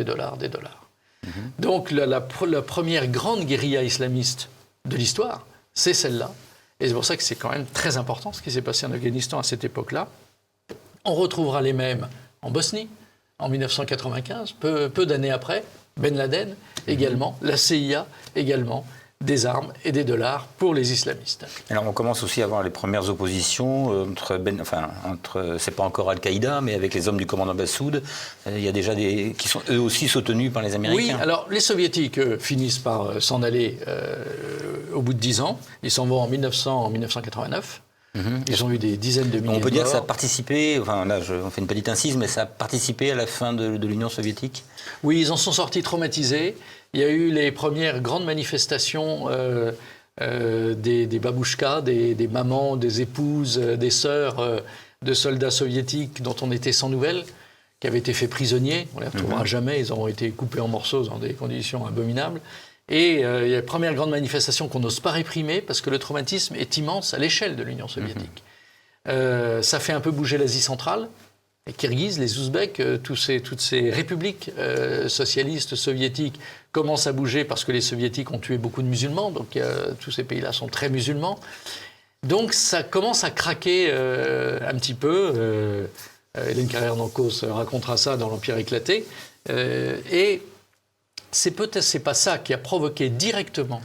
Donc la première grande guérilla islamiste de l'histoire, c'est celle-là. Et c'est pour ça que c'est quand même très important ce qui s'est passé en Afghanistan à cette époque-là. On retrouvera les mêmes en Bosnie, en 1995, peu d'années après, Ben Laden également, la CIA également, des armes et des dollars pour les islamistes. Alors on commence aussi à voir les premières oppositions entre c'est pas encore Al-Qaïda, mais avec les hommes du commandant Massoud, il y a déjà qui sont eux aussi soutenus par les Américains. Oui, alors les Soviétiques finissent par s'en aller au bout de 10 ans. Ils s'en vont en 1989. Ils ont eu des dizaines de milliers de morts. On peut dire que ça a participé, on fait une petite incise, mais ça a participé à la fin de l'Union soviétique. Oui, ils en sont sortis traumatisés. Il y a eu les premières grandes manifestations des babouchkas, des mamans, des épouses, des sœurs de soldats soviétiques dont on était sans nouvelles, qui avaient été faits prisonniers. On ne les retrouvera jamais, ils ont été coupés en morceaux dans des conditions abominables. Et il y a les premières grandes manifestations qu'on n'ose pas réprimer parce que le traumatisme est immense à l'échelle de l'Union soviétique. Ça fait un peu bouger l'Asie centrale. Les Kirghizes, les Ouzbeks, toutes ces républiques socialistes soviétiques commencent à bouger parce que les soviétiques ont tué beaucoup de musulmans. Donc tous ces pays-là sont très musulmans. Donc ça commence à craquer un petit peu. Hélène Carrère-Nancos racontera ça dans l'Empire éclaté. Et c'est pas ça qui a provoqué directement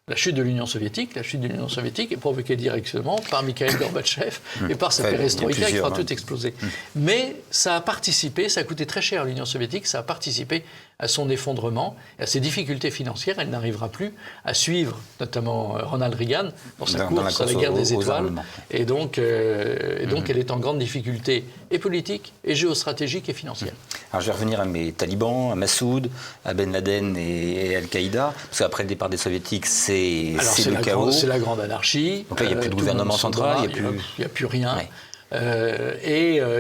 la chute de l'Union soviétique. La chute de l'Union soviétique est provoquée directement par Mikhail Gorbatchev et par sa perestroïka qui fera tout exploser. Mais ça a participé, ça a coûté très cher à l'Union soviétique, ça a participé à son effondrement et à ses difficultés financières. Elle n'arrivera plus à suivre, notamment Ronald Reagan, dans sa course à la guerre des étoiles. Et donc elle est en grande difficulté et politique, et géostratégique et financière. Alors je vais revenir à mes talibans, à Massoud, à Ben Laden et Al-Qaïda, parce qu'après le départ des soviétiques, c'est le chaos. C'est la grande anarchie. Donc là, il n'y a plus de gouvernement central, il n'y a plus rien. Ouais.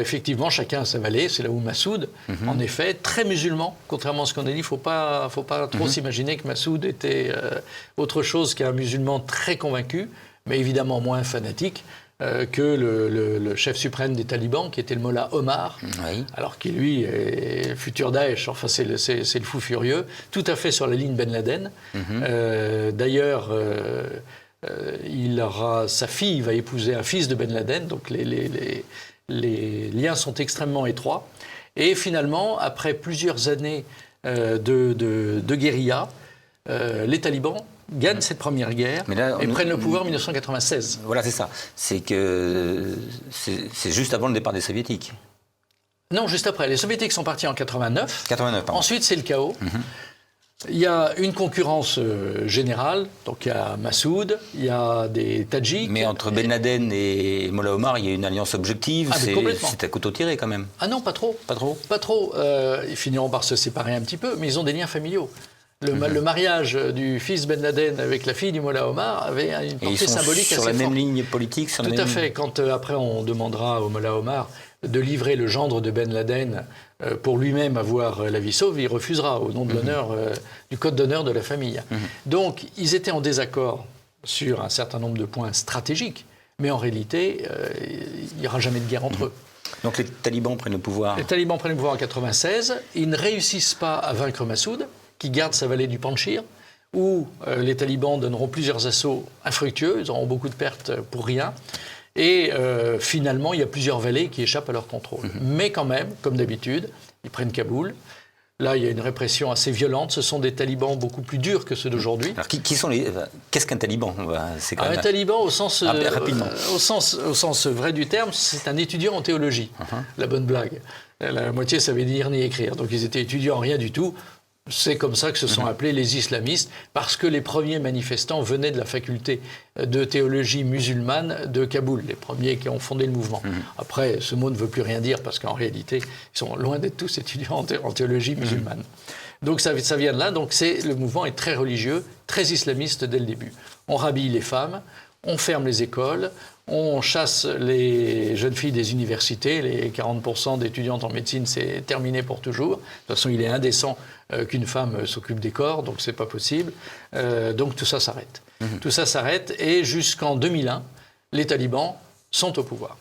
Effectivement, chacun a sa vallée. C'est là où Massoud, en effet, très musulman, contrairement à ce qu'on a dit. Il ne faut pas trop s'imaginer que Massoud était autre chose qu'un musulman très convaincu, mais évidemment moins fanatique que le chef suprême des talibans, qui était le Mollah Omar, alors qui, lui, est futur Daesh. Enfin, c'est le fou furieux, tout à fait sur la ligne Ben Laden. D'ailleurs, sa fille va épouser un fils de Ben Laden, donc les liens sont extrêmement étroits. Et finalement, après plusieurs années de guérilla, les talibans gagnent cette première guerre et prennent le pouvoir en 1996. Voilà, c'est ça. C'est juste avant le départ des soviétiques. Non, juste après. Les soviétiques sont partis en 89. 89, pardon. Ensuite, c'est le chaos. Il y a une concurrence générale, donc il y a Massoud, il y a des Tadjiks. Mais entre Ben Laden et Mollah Omar, il y a une alliance objective, c'est à couteau tiré quand même. Ah non, pas trop. Pas trop. Pas trop. Ils finiront par se séparer un petit peu, mais ils ont des liens familiaux. Le mariage du fils Ben Laden avec la fille du Mollah Omar avait une portée symbolique assez forte. Sur la même ligne politique. Tout à fait. Quand après on demandera au Mollah Omar de livrer le gendre de Ben Laden pour lui-même avoir la vie sauve, il refusera au nom de l'honneur, du code d'honneur de la famille. Donc ils étaient en désaccord sur un certain nombre de points stratégiques, mais en réalité, il n'y aura jamais de guerre entre eux. Donc les talibans prennent le pouvoir. Les talibans prennent le pouvoir en 1996. Ils ne réussissent pas à vaincre Massoud, qui garde sa vallée du Panchir, où les talibans donneront plusieurs assauts infructueux, ils auront beaucoup de pertes pour rien. Et finalement, il y a plusieurs vallées qui échappent à leur contrôle. Mais quand même, comme d'habitude, ils prennent Kaboul. Là, il y a une répression assez violente. Ce sont des talibans beaucoup plus durs que ceux d'aujourd'hui. Alors, qu'est-ce qu'un taliban? C'est quand même... Un taliban, au sens vrai du terme, c'est un étudiant en théologie. La bonne blague. La moitié savait lire ni écrire. Donc, ils étaient étudiants en rien du tout. C'est comme ça que se sont appelés les islamistes, parce que les premiers manifestants venaient de la faculté de théologie musulmane de Kaboul, les premiers qui ont fondé le mouvement. Après, ce mot ne veut plus rien dire, parce qu'en réalité, ils sont loin d'être tous étudiants en théologie musulmane. Donc ça vient de là. Donc le mouvement est très religieux, très islamiste dès le début. On rhabille les femmes, on ferme les écoles, on chasse les jeunes filles des universités. Les 40% d'étudiantes en médecine, c'est terminé pour toujours. De toute façon, il est indécent qu'une femme s'occupe des corps, donc c'est pas possible. Donc tout ça s'arrête. Tout ça s'arrête, et jusqu'en 2001, les talibans sont au pouvoir.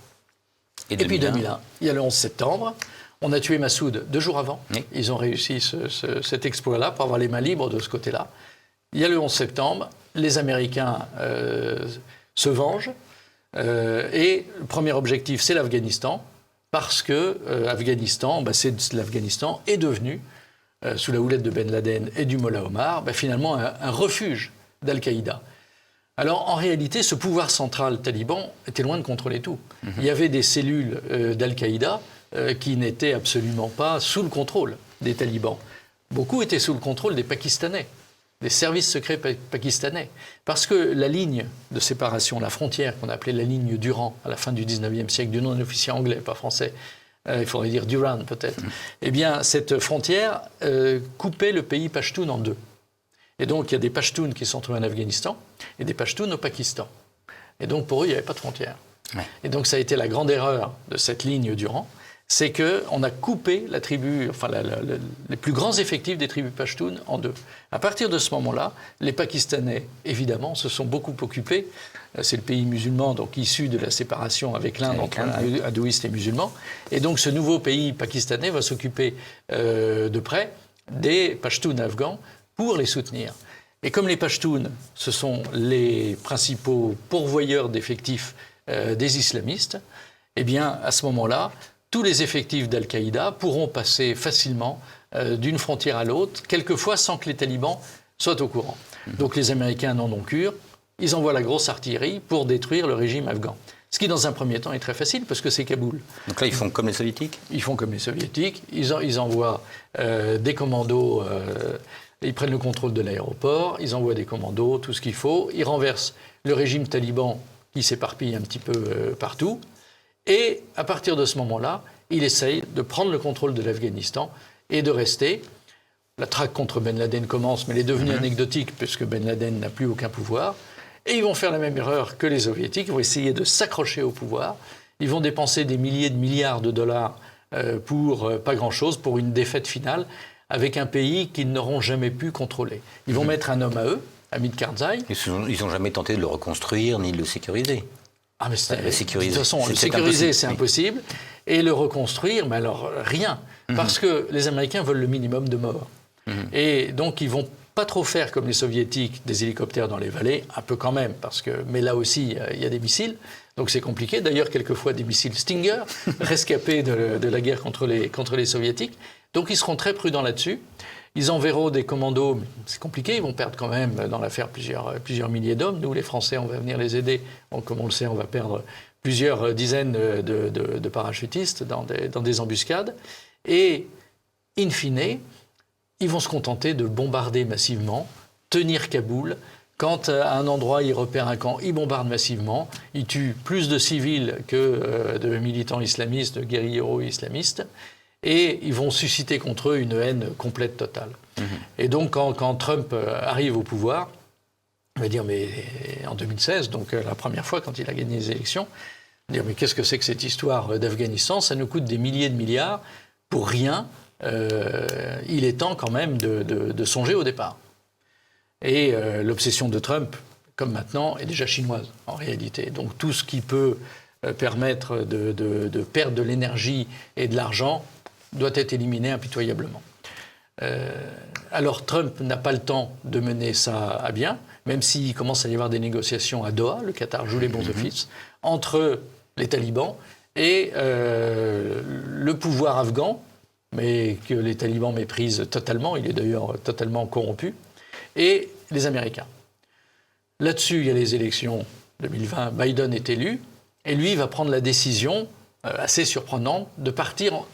Et puis 2001, il y a le 11 septembre. On a tué Massoud 2 jours avant. Ils ont réussi cet exploit-là pour avoir les mains libres de ce côté-là. Il y a le 11 septembre. Les Américains se vengent. Et le premier objectif, c'est l'Afghanistan, parce que l'Afghanistan est devenu, sous la houlette de Ben Laden et du Mollah Omar, finalement un refuge d'Al-Qaïda. Alors en réalité, ce pouvoir central taliban était loin de contrôler tout. Il y avait des cellules d'Al-Qaïda qui n'étaient absolument pas sous le contrôle des talibans. Beaucoup étaient sous le contrôle des Pakistanais, des services secrets pakistanais. Parce que la ligne de séparation, la frontière qu'on appelait la ligne Durand à la fin du 19e siècle, du nom d'un officier anglais, pas français, il faudrait dire Durand peut-être, eh bien cette frontière coupait le pays Pashtun en deux. Et donc il y a des Pashtuns qui sont trouvés en Afghanistan et des Pashtuns au Pakistan. Et donc pour eux, il n'y avait pas de frontière. Et donc ça a été la grande erreur de cette ligne Durand, c'est qu'on a coupé la tribu, les plus grands effectifs des tribus Pashtuns en deux. À partir de ce moment-là, les Pakistanais, évidemment, se sont beaucoup occupés. C'est le pays musulman, donc issu de la séparation avec l'Inde entre hindouistes et musulmans. Et donc ce nouveau pays pakistanais va s'occuper de près des Pashtuns afghans pour les soutenir. Et comme les Pashtuns, ce sont les principaux pourvoyeurs d'effectifs des islamistes, eh bien, à ce moment-là, tous les effectifs d'Al-Qaïda pourront passer facilement d'une frontière à l'autre, quelquefois sans que les talibans soient au courant. Donc les Américains n'en ont cure. Ils envoient la grosse artillerie pour détruire le régime afghan. Ce qui, dans un premier temps, est très facile parce que c'est Kaboul. Donc là, ils font comme les Soviétiques ? Ils font comme les Soviétiques. Ils envoient des commandos. Ils prennent le contrôle de l'aéroport. Ils envoient des commandos, tout ce qu'il faut. Ils renversent le régime taliban qui s'éparpille un petit peu partout. Et à partir de ce moment-là, il essaye de prendre le contrôle de l'Afghanistan et de rester. La traque contre Ben Laden commence, mais elle est devenue anecdotique puisque Ben Laden n'a plus aucun pouvoir. Et ils vont faire la même erreur que les Soviétiques. Ils vont essayer de s'accrocher au pouvoir. Ils vont dépenser des milliers de milliards de dollars pour pas grand-chose, pour une défaite finale, avec un pays qu'ils n'auront jamais pu contrôler. Ils vont mettre un homme à eux, Hamid Karzai. Ils n'ont jamais tenté de le reconstruire ni de le sécuriser. Ah, mais le sécuriser. De toute façon, le sécuriser, c'est impossible. Et le reconstruire, mais alors rien. Parce que les Américains veulent le minimum de morts. Et donc, ils vont pas trop faire comme les Soviétiques, des hélicoptères dans les vallées, un peu quand même, mais là aussi, il y a des missiles. Donc c'est compliqué. D'ailleurs, quelquefois, des missiles Stinger, rescapés de la guerre contre les Soviétiques. Donc ils seront très prudents là-dessus. Ils enverront des commandos, mais c'est compliqué, ils vont perdre quand même dans l'affaire plusieurs milliers d'hommes. Nous, les Français, on va venir les aider. Donc, comme on le sait, on va perdre plusieurs dizaines de parachutistes dans des embuscades. Et, in fine, ils vont se contenter de bombarder massivement, tenir Kaboul. Quand à un endroit, ils repèrent un camp, ils bombardent massivement. Ils tuent plus de civils que de militants islamistes, de guérilleros islamistes. Et ils vont susciter contre eux une haine complète, totale. Et donc, quand Trump arrive au pouvoir, il va dire, mais en 2016, donc la première fois quand il a gagné les élections, il va dire, mais qu'est-ce que c'est que cette histoire d'Afghanistan ? Ça nous coûte des milliers de milliards pour rien. Il est temps quand même de songer au départ. Et l'obsession de Trump, comme maintenant, est déjà chinoise, en réalité. Donc tout ce qui peut permettre de perdre de l'énergie et de l'argent doit être éliminé impitoyablement. Alors Trump n'a pas le temps de mener ça à bien, même s'il commence à y avoir des négociations à Doha, le Qatar joue les bons offices, entre les talibans et le pouvoir afghan, mais que les talibans méprisent totalement, il est d'ailleurs totalement corrompu, et les Américains. Là-dessus, il y a les élections 2020, Biden est élu, et lui va prendre la décision assez surprenante de partir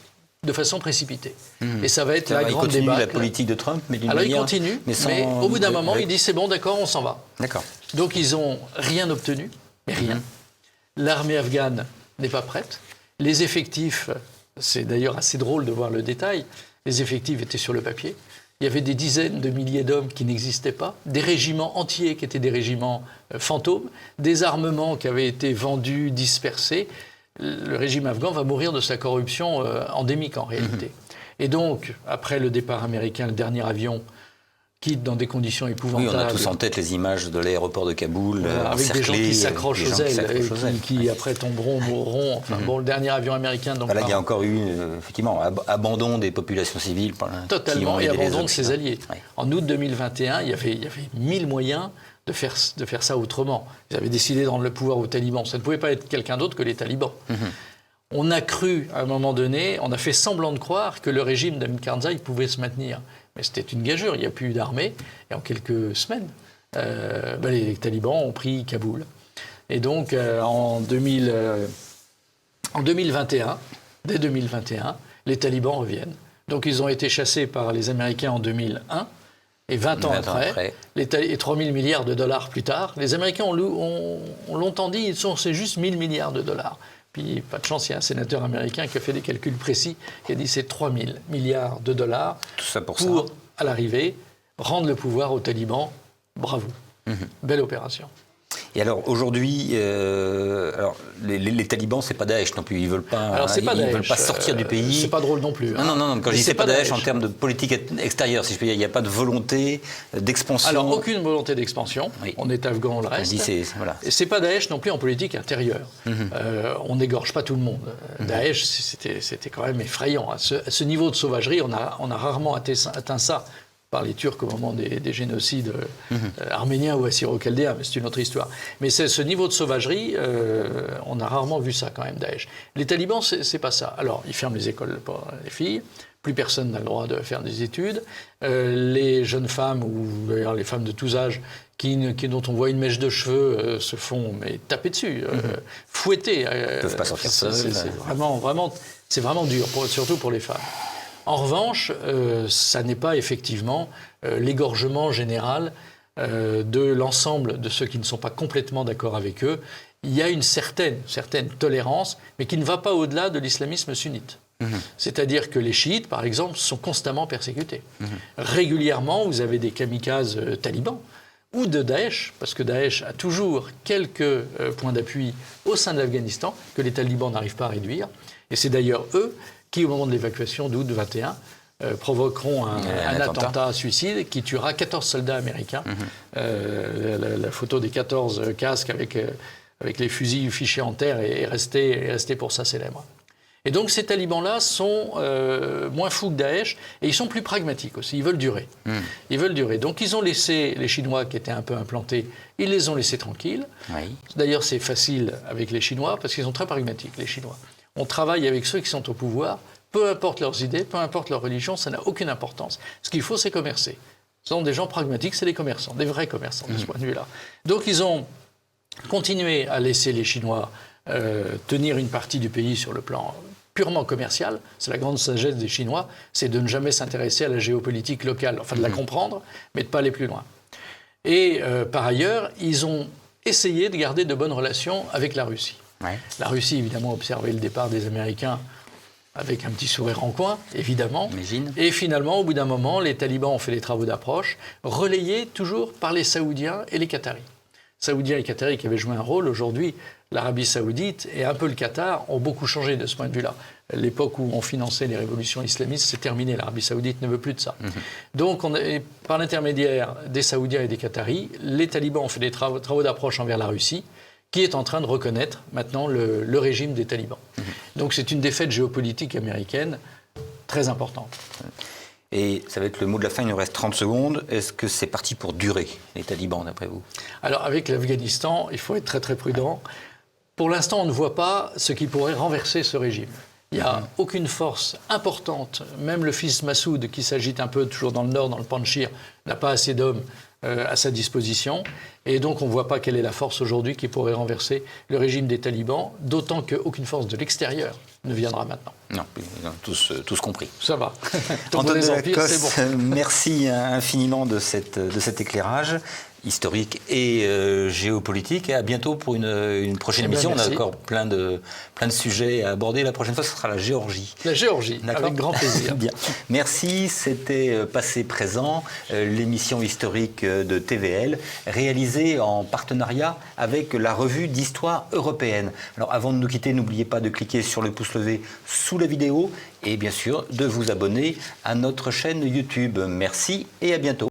de façon précipitée. Et ça va être la grande débâcle. Il continue la politique de Trump, mais d'une manière... Alors il continue, mais au bout d'un moment, il dit c'est bon, d'accord, on s'en va. D'accord. Donc ils n'ont rien obtenu, mais rien. L'armée afghane n'est pas prête. Les effectifs, c'est d'ailleurs assez drôle de voir le détail, les effectifs étaient sur le papier. Il y avait des dizaines de milliers d'hommes qui n'existaient pas, des régiments entiers qui étaient des régiments fantômes, des armements qui avaient été vendus, dispersés. Le régime afghan va mourir de sa corruption endémique en réalité. Et donc, après le départ américain, le dernier avion quitte dans des conditions épouvantables. Oui, on a tous en tête les images de l'aéroport de Kaboul, avec des gens qui s'accrochent aux ailes, qui après tomberont, mourront. Enfin, bon, le dernier avion américain... Donc, là, il y a encore eu, effectivement, abandon des populations civiles. Totalement, et abandon de ses alliés. Oui. En août 2021, il y avait 1000 moyens de faire ça autrement. Ils avaient décidé de rendre le pouvoir aux talibans. Ça ne pouvait pas être quelqu'un d'autre que les talibans. On a cru, à un moment donné, on a fait semblant de croire que le régime d'Hamid Karzai pouvait se maintenir. Mais c'était une gageure, il n'y a plus eu d'armée. Et en quelques semaines, les talibans ont pris Kaboul. Et donc, en 2021, dès 2021, les talibans reviennent. Donc, ils ont été chassés par les Américains en 2001. Et 20 ans après, et 3 000 milliards de dollars plus tard, les Américains ont longtemps dit c'est juste 1 000 milliards de dollars. Puis, pas de chance, il y a un sénateur américain qui a fait des calculs précis, qui a dit c'est 3 000 milliards de dollars tout ça pour à l'arrivée, rendre le pouvoir aux talibans. Bravo. Belle opération. Et alors aujourd'hui, les talibans, c'est pas Daesh non plus. Ils veulent pas. Alors c'est pas Daesh. Ils veulent pas sortir du pays. C'est pas drôle non plus. Non. Quand je dis c'est pas Daesh en termes de politique extérieure, si je peux dire, il n'y a pas de volonté d'expansion. Alors aucune volonté d'expansion. Oui. On est afghan, on le reste. C'est pas Daesh non plus en politique intérieure. On n'égorge pas tout le monde. Daesh, c'était quand même effrayant. À ce niveau de sauvagerie, on a rarement atteint ça par les Turcs au moment des génocides arméniens ou assyro-chaldéens, mais c'est une autre histoire. Mais ce niveau de sauvagerie, on a rarement vu ça quand même, Daesh. Les talibans, c'est pas ça. Alors, ils ferment les écoles pour les filles, Plus personne n'a le droit de faire des études. Les jeunes femmes, ou d'ailleurs les femmes de tous âges, dont on voit une mèche de cheveux, se font taper dessus, fouetter. Ils ne peuvent pas sortir seuls. C'est vraiment dur, surtout pour les femmes. En revanche, ça n'est pas effectivement l'égorgement général de l'ensemble de ceux qui ne sont pas complètement d'accord avec eux. Il y a une certaine tolérance, mais qui ne va pas au-delà de l'islamisme sunnite. C'est-à-dire que les chiites, par exemple, sont constamment persécutés. Régulièrement, vous avez des kamikazes talibans ou de Daesh, parce que Daesh a toujours quelques points d'appui au sein de l'Afghanistan que les talibans n'arrivent pas à réduire. Et c'est d'ailleurs eux qui, au moment de l'évacuation d'août 21, provoqueront un attentat suicide qui tuera 14 soldats américains. La photo des 14 casques avec les fusils fichés en terre est restée pour ça célèbre. Et donc ces talibans-là sont moins fous que Daesh et ils sont plus pragmatiques aussi, ils veulent durer. Ils veulent durer. Donc ils ont laissé les Chinois qui étaient un peu implantés, ils les ont laissés tranquilles. Oui. D'ailleurs c'est facile avec les Chinois parce qu'ils sont très pragmatiques, les Chinois. On travaille avec ceux qui sont au pouvoir, peu importe leurs idées, peu importe leur religion, ça n'a aucune importance. Ce qu'il faut, c'est commercer. Ce sont des gens pragmatiques, c'est des commerçants, des vrais commerçants de ce point de vue-là. Donc ils ont continué à laisser les Chinois tenir une partie du pays sur le plan purement commercial. C'est la grande sagesse des Chinois, c'est de ne jamais s'intéresser à la géopolitique locale, enfin de la comprendre, mais de ne pas aller plus loin. Et par ailleurs, ils ont essayé de garder de bonnes relations avec la Russie. Ouais. La Russie, évidemment, observait le départ des Américains avec un petit sourire en coin, évidemment. Imagine. Et finalement, au bout d'un moment, les talibans ont fait des travaux d'approche, relayés toujours par les Saoudiens et les Qataris. Saoudiens et Qataris qui avaient joué un rôle. Aujourd'hui, l'Arabie Saoudite et un peu le Qatar ont beaucoup changé de ce point de vue-là. L'époque où on finançait les révolutions islamistes, c'est terminé. L'Arabie Saoudite ne veut plus de ça. Donc, par l'intermédiaire des Saoudiens et des Qataris, les talibans ont fait des travaux d'approche envers la Russie, qui est en train de reconnaître maintenant le régime des talibans. Donc c'est une défaite géopolitique américaine très importante. Et ça va être le mot de la fin, il nous reste 30 secondes. Est-ce que c'est parti pour durer, les talibans, d'après vous? Alors avec l'Afghanistan, il faut être très très prudent. Pour l'instant, on ne voit pas ce qui pourrait renverser ce régime. Il n'y a aucune force importante, même le fils Massoud, qui s'agite un peu toujours dans le nord, dans le Panjshir, n'a pas assez d'hommes à sa disposition. Et donc on ne voit pas quelle est la force aujourd'hui qui pourrait renverser le régime des talibans, d'autant qu'aucune force de l'extérieur ne viendra maintenant. Non, ils ont tous compris. Ça va. Antoine Delacoste, bon. Merci infiniment de cet éclairage historique et géopolitique. Et à bientôt pour une prochaine émission. On a encore plein de sujets à aborder. La prochaine fois, ce sera la Géorgie. La Géorgie, avec grand plaisir. Bien. Merci. C'était Passé Présent, l'émission historique de TVL, réalisée en partenariat avec la revue d'histoire européenne. Alors, avant de nous quitter, n'oubliez pas de cliquer sur le pouce levé sous la vidéo et bien sûr de vous abonner à notre chaîne YouTube. Merci et à bientôt.